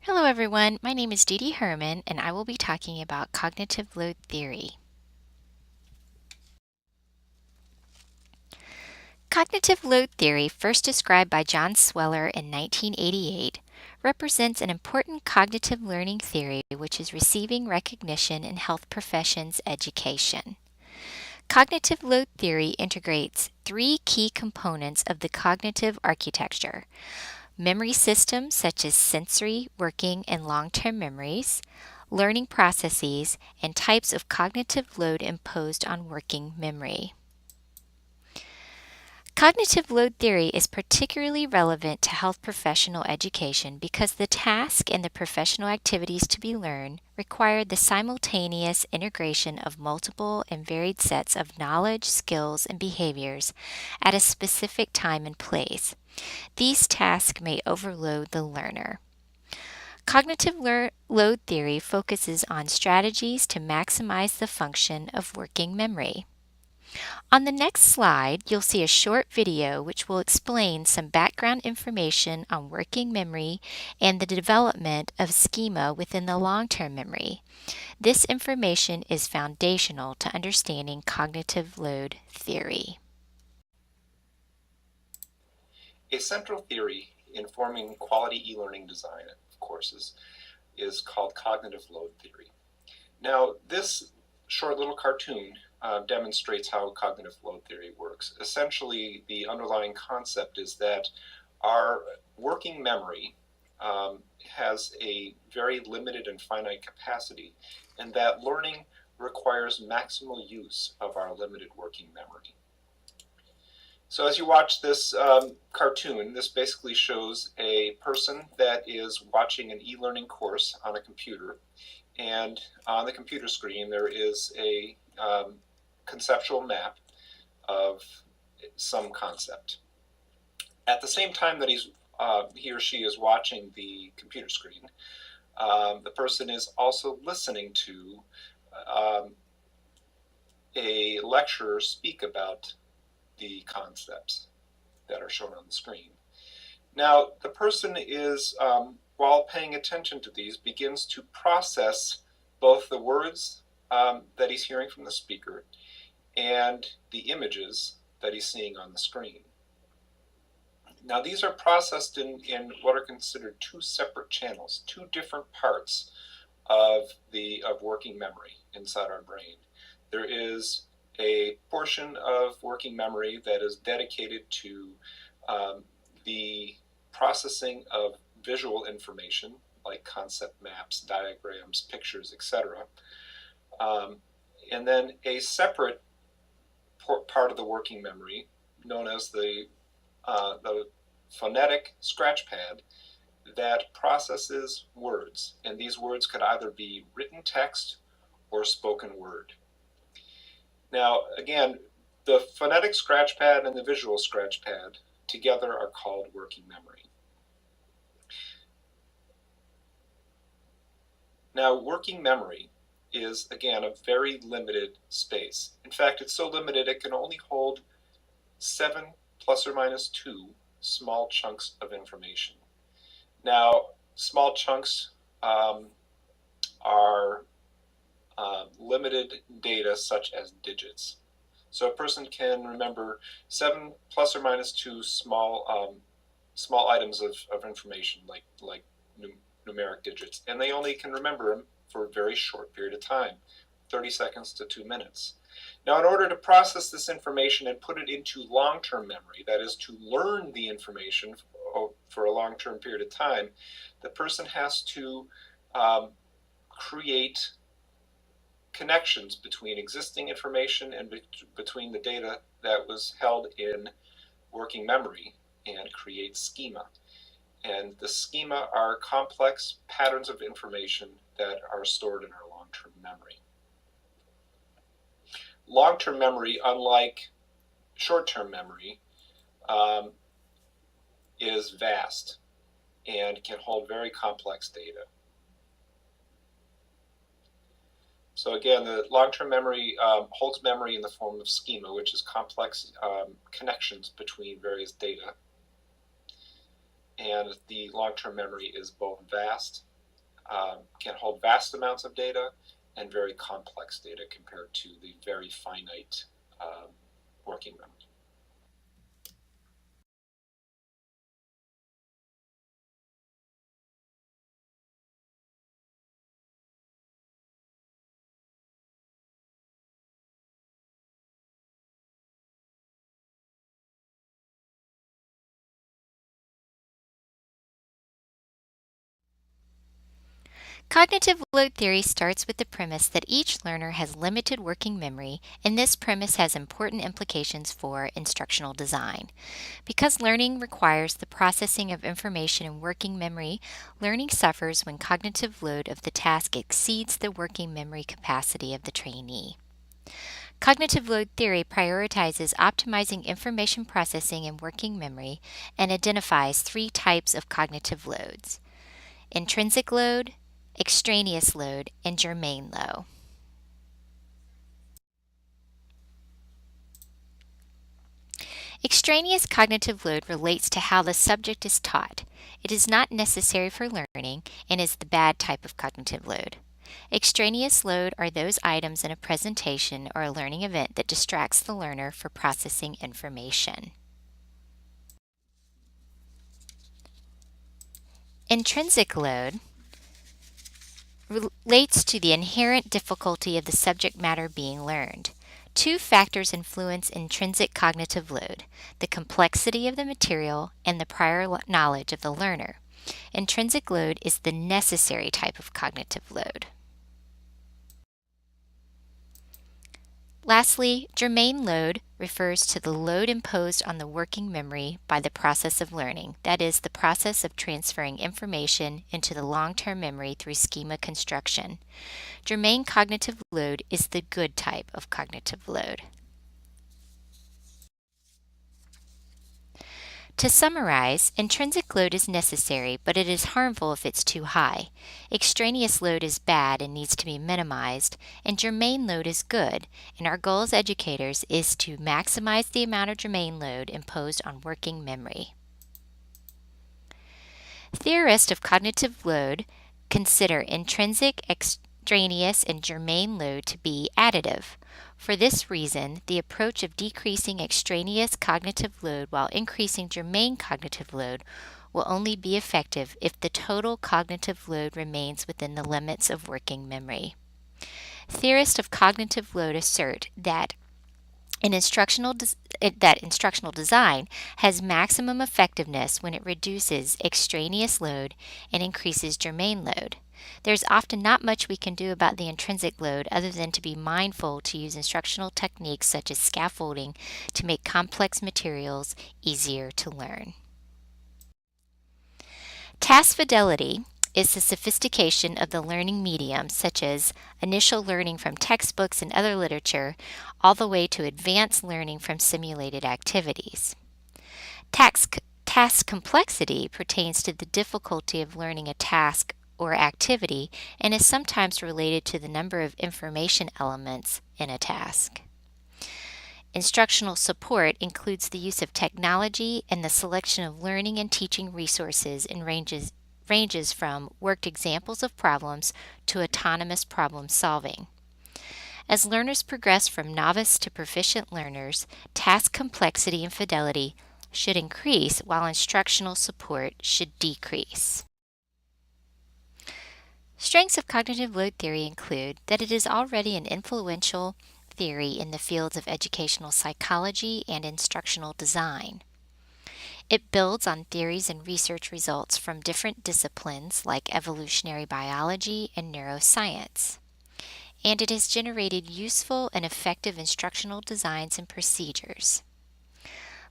Hello everyone, my name is Dee Herrmann and I will be talking about cognitive load theory. Cognitive load theory, first described by John Sweller in 1988, represents an important cognitive learning theory which is receiving recognition in health professions education. Cognitive load theory integrates three key components of the cognitive architecture: memory systems such as sensory, working, and long-term memories, learning processes, and types of cognitive load imposed on working memory. Cognitive load theory is particularly relevant to health professional education because the task and the professional activities to be learned require the simultaneous integration of multiple and varied sets of knowledge, skills, and behaviors at a specific time and place. These tasks may overload the learner. Cognitive load theory focuses on strategies to maximize the function of working memory. On the next slide, you'll see a short video which will explain some background information on working memory and the development of schema within the long-term memory. This information is foundational to understanding cognitive load theory. A central theory informing quality e-learning design of courses is called cognitive load theory. Now, this short little cartoon demonstrates how cognitive load theory works. Essentially, the underlying concept is that our working memory has a very limited and finite capacity, and that learning requires maximal use of our limited working memory. So as you watch this cartoon, this basically shows a person that is watching an e-learning course on a computer, and on the computer screen there is a conceptual map of some concept. At the same time that he or she is watching the computer screen, the person is also listening to a lecturer speak about the concepts that are shown on the screen. Now, the person is, while paying attention to these, begins to process both the words that he's hearing from the speaker and the images that he's seeing on the screen. Now, these are processed in what are considered two separate channels, two different parts of working memory inside our brain. There is a portion of working memory that is dedicated to the processing of visual information like concept maps, diagrams, pictures, etc. And then a separate part of the working memory known as the phonetic scratch pad that processes words, and these words could either be written text or spoken word. Now, again, the phonetic scratch pad and the visual scratch pad together are called working memory. Now, working memory is, again, a very limited space. In fact, it's so limited it can only hold 7 plus or minus 2 small chunks of information. Now, small chunks are limited data such as digits. So a person can remember 7 plus or minus 2 small items of information like numeric digits, and they only can remember them for a very short period of time, 30 seconds to 2 minutes. Now, in order to process this information and put it into long-term memory, that is to learn the information for a long-term period of time, the person has to create connections between existing information and between the data that was held in working memory and create schema. And the schema are complex patterns of information that are stored in our long-term memory. Long-term memory, unlike short-term memory, is vast and can hold very complex data. So again, the long-term memory holds memory in the form of schema, which is complex connections between various data. And the long-term memory is both vast can hold vast amounts of data and very complex data compared to the very finite working memory. Cognitive load theory starts with the premise that each learner has limited working memory, and this premise has important implications for instructional design. Because learning requires the processing of information in working memory, learning suffers when cognitive load of the task exceeds the working memory capacity of the trainee. Cognitive load theory prioritizes optimizing information processing in working memory and identifies three types of cognitive loads: intrinsic load, extraneous load, and germane load. Extraneous cognitive load relates to how the subject is taught. It is not necessary for learning and is the bad type of cognitive load. Extraneous load are those items in a presentation or a learning event that distracts the learner from processing information. Intrinsic load relates to the inherent difficulty of the subject matter being learned. Two factors influence intrinsic cognitive load: the complexity of the material and the prior knowledge of the learner. Intrinsic load is the necessary type of cognitive load. Lastly, germane load refers to the load imposed on the working memory by the process of learning, that is, the process of transferring information into the long-term memory through schema construction. Germane cognitive load is the good type of cognitive load. To summarize, intrinsic load is necessary, but it is harmful if it's too high. Extraneous load is bad and needs to be minimized, and germane load is good, and our goal as educators is to maximize the amount of germane load imposed on working memory. Theorists of cognitive load consider intrinsic, extraneous, and germane load to be additive. For this reason, the approach of decreasing extraneous cognitive load while increasing germane cognitive load will only be effective if the total cognitive load remains within the limits of working memory. Theorists of cognitive load assert that instructional design has maximum effectiveness when it reduces extraneous load and increases germane load. There's often not much we can do about the intrinsic load other than to be mindful to use instructional techniques such as scaffolding to make complex materials easier to learn. Task fidelity is the sophistication of the learning medium, such as initial learning from textbooks and other literature, all the way to advanced learning from simulated activities. Task complexity pertains to the difficulty of learning a task or activity and is sometimes related to the number of information elements in a task. Instructional support includes the use of technology and the selection of learning and teaching resources and ranges from worked examples of problems to autonomous problem solving. As learners progress from novice to proficient learners, task complexity and fidelity should increase while instructional support should decrease. Strengths of cognitive load theory include that it is already an influential theory in the fields of educational psychology and instructional design. It builds on theories and research results from different disciplines like evolutionary biology and neuroscience. And it has generated useful and effective instructional designs and procedures.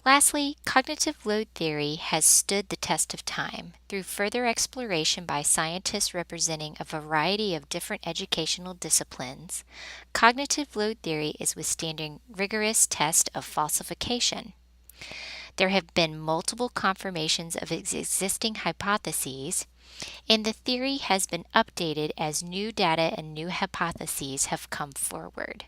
Lastly, cognitive load theory has stood the test of time. Through further exploration by scientists representing a variety of different educational disciplines, cognitive load theory is withstanding rigorous test of falsification. There have been multiple confirmations of its existing hypotheses, and the theory has been updated as new data and new hypotheses have come forward.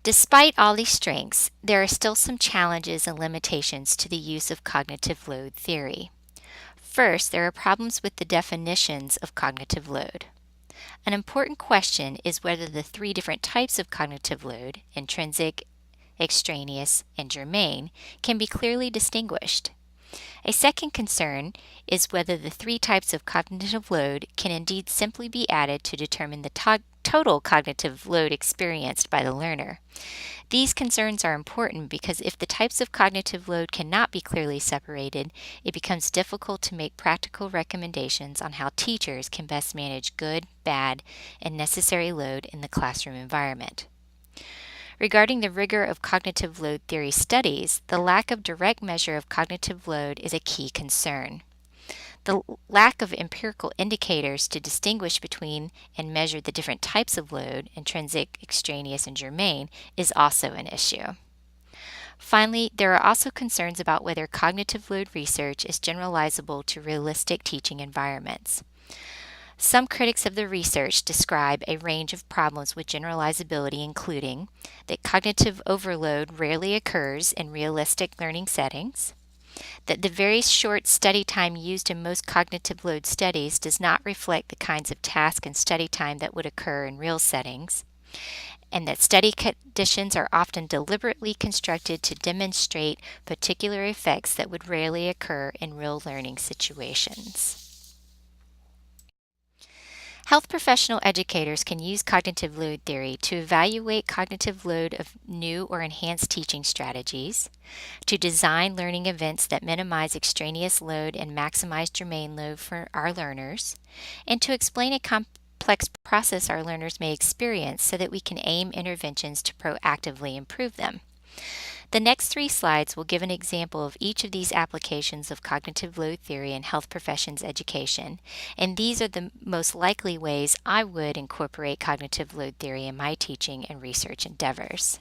Despite all these strengths, there are still some challenges and limitations to the use of cognitive load theory. First, there are problems with the definitions of cognitive load. An important question is whether the three different types of cognitive load, intrinsic, extraneous, and germane, can be clearly distinguished. A second concern is whether the three types of cognitive load can indeed simply be added to determine the total cognitive load experienced by the learner. These concerns are important because if the types of cognitive load cannot be clearly separated, it becomes difficult to make practical recommendations on how teachers can best manage good, bad, and necessary load in the classroom environment. Regarding the rigor of cognitive load theory studies, the lack of direct measure of cognitive load is a key concern. The lack of empirical indicators to distinguish between and measure the different types of load, intrinsic, extraneous, and germane, is also an issue. Finally, there are also concerns about whether cognitive load research is generalizable to realistic teaching environments. Some critics of the research describe a range of problems with generalizability, including that cognitive overload rarely occurs in realistic learning settings, that the very short study time used in most cognitive load studies does not reflect the kinds of task and study time that would occur in real settings, and that study conditions are often deliberately constructed to demonstrate particular effects that would rarely occur in real learning situations. Health professional educators can use cognitive load theory to evaluate cognitive load of new or enhanced teaching strategies, to design learning events that minimize extraneous load and maximize germane load for our learners, and to explain a complex process our learners may experience so that we can aim interventions to proactively improve them. The next 3 slides will give an example of each of these applications of cognitive load theory in health professions education, and these are the most likely ways I would incorporate cognitive load theory in my teaching and research endeavors.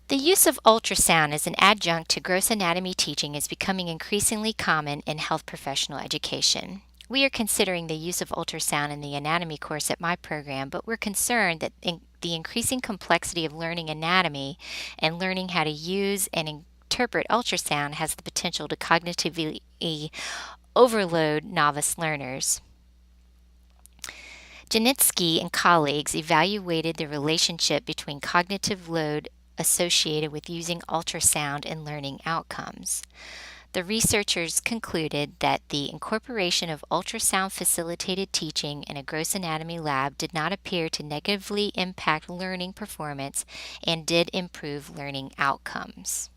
The use of ultrasound as an adjunct to gross anatomy teaching is becoming increasingly common in health professional education. We are considering the use of ultrasound in the anatomy course at my program, but we're concerned that the increasing complexity of learning anatomy and learning how to use and interpret ultrasound has the potential to cognitively overload novice learners. Janitsky and colleagues evaluated the relationship between cognitive load associated with using ultrasound in learning outcomes. The researchers concluded that the incorporation of ultrasound-facilitated teaching in a gross anatomy lab did not appear to negatively impact learning performance and did improve learning outcomes.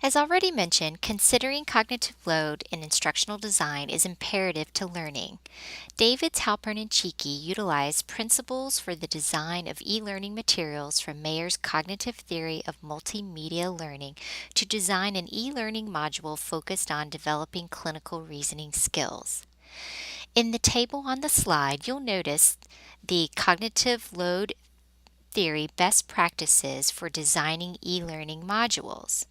As already mentioned, considering cognitive load in instructional design is imperative to learning. Davids, Halpern, and Cheeky utilized principles for the design of e-learning materials from Mayer's cognitive theory of multimedia learning to design an e-learning module focused on developing clinical reasoning skills. In the table on the slide, you'll notice the cognitive load theory best practices for designing e-learning modules.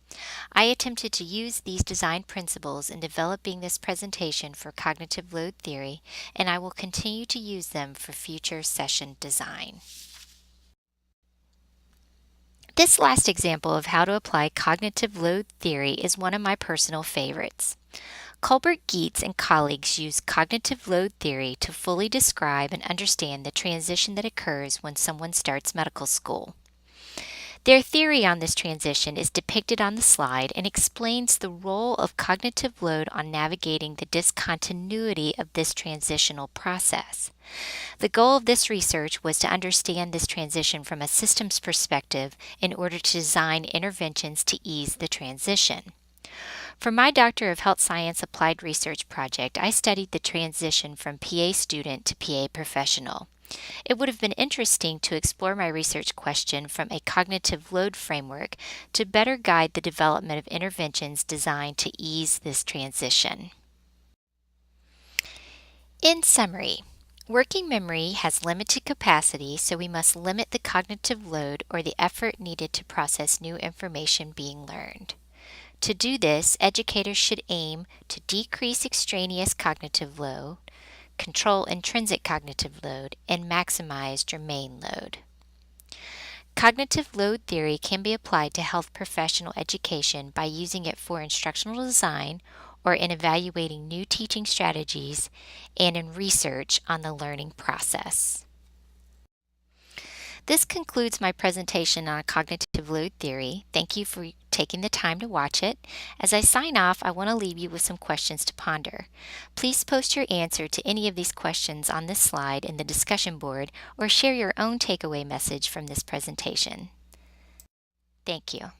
I attempted to use these design principles in developing this presentation for cognitive load theory, and I will continue to use them for future session design. This last example of how to apply cognitive load theory is one of my personal favorites. Colbert Geets and colleagues use cognitive load theory to fully describe and understand the transition that occurs when someone starts medical school. Their theory on this transition is depicted on the slide and explains the role of cognitive load on navigating the discontinuity of this transitional process. The goal of this research was to understand this transition from a systems perspective in order to design interventions to ease the transition. For my Doctor of Health Science Applied Research project, I studied the transition from PA student to PA professional. It would have been interesting to explore my research question from a cognitive load framework to better guide the development of interventions designed to ease this transition. In summary, working memory has limited capacity, so we must limit the cognitive load or the effort needed to process new information being learned. To do this, educators should aim to decrease extraneous cognitive load, control intrinsic cognitive load, and maximize germane load. Cognitive load theory can be applied to health professional education by using it for instructional design or in evaluating new teaching strategies and in research on the learning process. This concludes my presentation on cognitive load theory. Thank you for taking the time to watch it. As I sign off, I want to leave you with some questions to ponder. Please post your answer to any of these questions on this slide in the discussion board or share your own takeaway message from this presentation. Thank you.